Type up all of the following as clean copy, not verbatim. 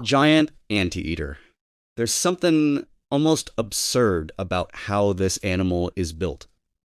Giant Anteater. There's something almost absurd about how this animal is built.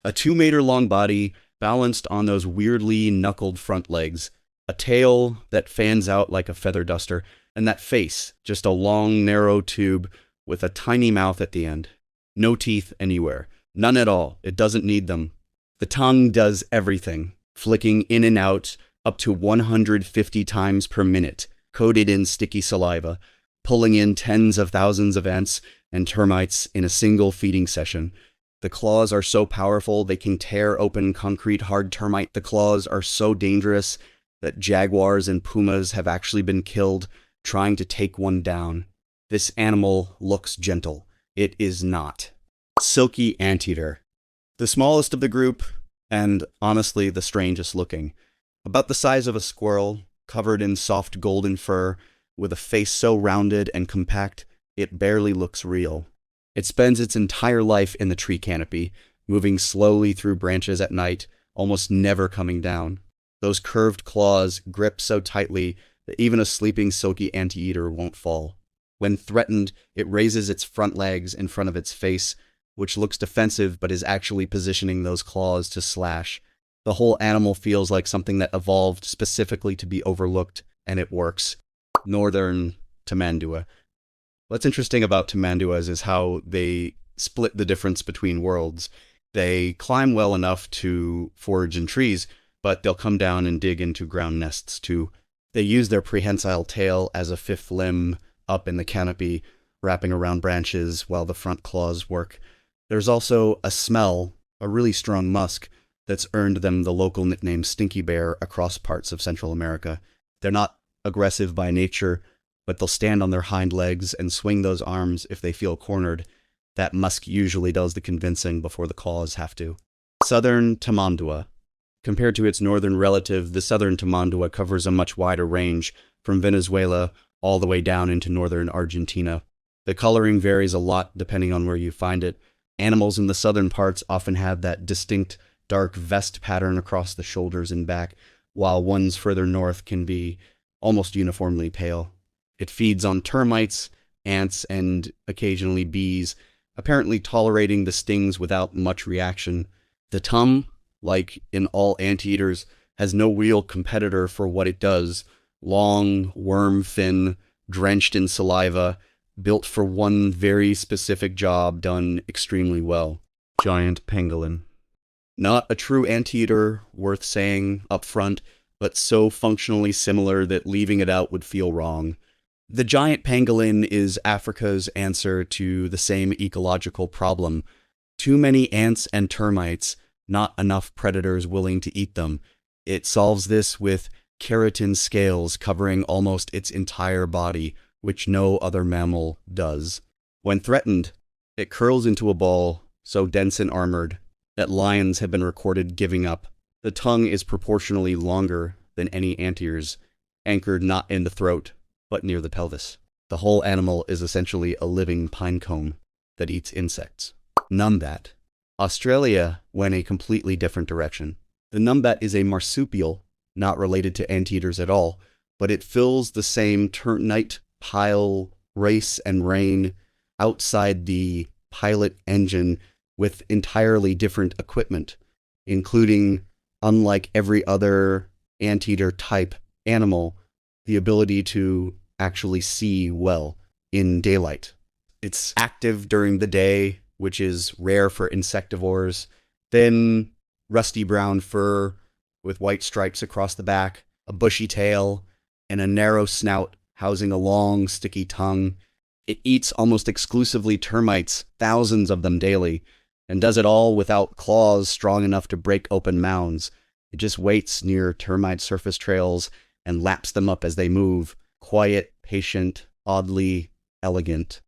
A 2-meter long body balanced on those weirdly knuckled front legs, a tail that fans out like a feather duster, and that face, just a long, narrow tube with a tiny mouth at the end. No teeth anywhere. None at all. It doesn't need them. The tongue does everything, flicking in and out up to 150 times per minute, coated in sticky saliva, pulling in tens of thousands of ants and termites in a single feeding session. The claws are so powerful they can tear open concrete hard termite. The claws are so dangerous that jaguars and pumas have actually been killed trying to take one down. This animal looks gentle. It is not. Silky Anteater. The smallest of the group, and honestly the strangest looking. About the size of a squirrel, covered in soft golden fur, with a face so rounded and compact, it barely looks real. It spends its entire life in the tree canopy, moving slowly through branches at night, almost never coming down. Those curved claws grip so tightly that even a sleeping silky anteater won't fall. When threatened, it raises its front legs in front of its face, which looks defensive but is actually positioning those claws to slash. The whole animal feels like something that evolved specifically to be overlooked, and it works. Northern Tamandua. What's interesting about tamanduas is how they split the difference between worlds. They climb well enough to forage in trees, but they'll come down and dig into ground nests too. They use their prehensile tail as a fifth limb up in the canopy, wrapping around branches while the front claws work. There's also a smell, a really strong musk, that's earned them the local nickname Stinky Bear across parts of Central America. They're not aggressive by nature, but they'll stand on their hind legs and swing those arms if they feel cornered. That musk usually does the convincing before the claws have to. Southern Tamandua. Compared to its northern relative, the southern Tamandua covers a much wider range, from Venezuela all the way down into northern Argentina. The coloring varies a lot depending on where you find it. Animals in the southern parts often have that distinct dark vest pattern across the shoulders and back, while ones further north can be almost uniformly pale. It feeds on termites, ants, and occasionally bees, apparently tolerating the stings without much reaction. The tum, like in all anteaters, has no real competitor for what it does. Long, worm fin, drenched in saliva, built for one very specific job done extremely well. Giant Pangolin. Not a true anteater worth saying up front, but so functionally similar that leaving it out would feel wrong. The giant pangolin is Africa's answer to the same ecological problem. Too many ants and termites, not enough predators willing to eat them. It solves this with keratin scales covering almost its entire body, which no other mammal does. When threatened, it curls into a ball so dense and armored that lions have been recorded giving up. The tongue is proportionally longer than any anteater's, anchored not in the throat, but near the pelvis. The whole animal is essentially a living pine cone that eats insects. Numbat. Australia went a completely different direction. The numbat is a marsupial, not related to anteaters at all, but it fills the same ternite pile race and reign outside the pilot engine with entirely different equipment, including, unlike every other anteater type animal, the ability to actually see well in daylight. It's active during the day, which is rare for insectivores. Thin, rusty brown fur with white stripes across the back, a bushy tail, and a narrow snout housing a long, sticky tongue. It eats almost exclusively termites, thousands of them daily, and does it all without claws strong enough to break open mounds. It just waits near termite surface trails and laps them up as they move. Quiet, patient, oddly elegant.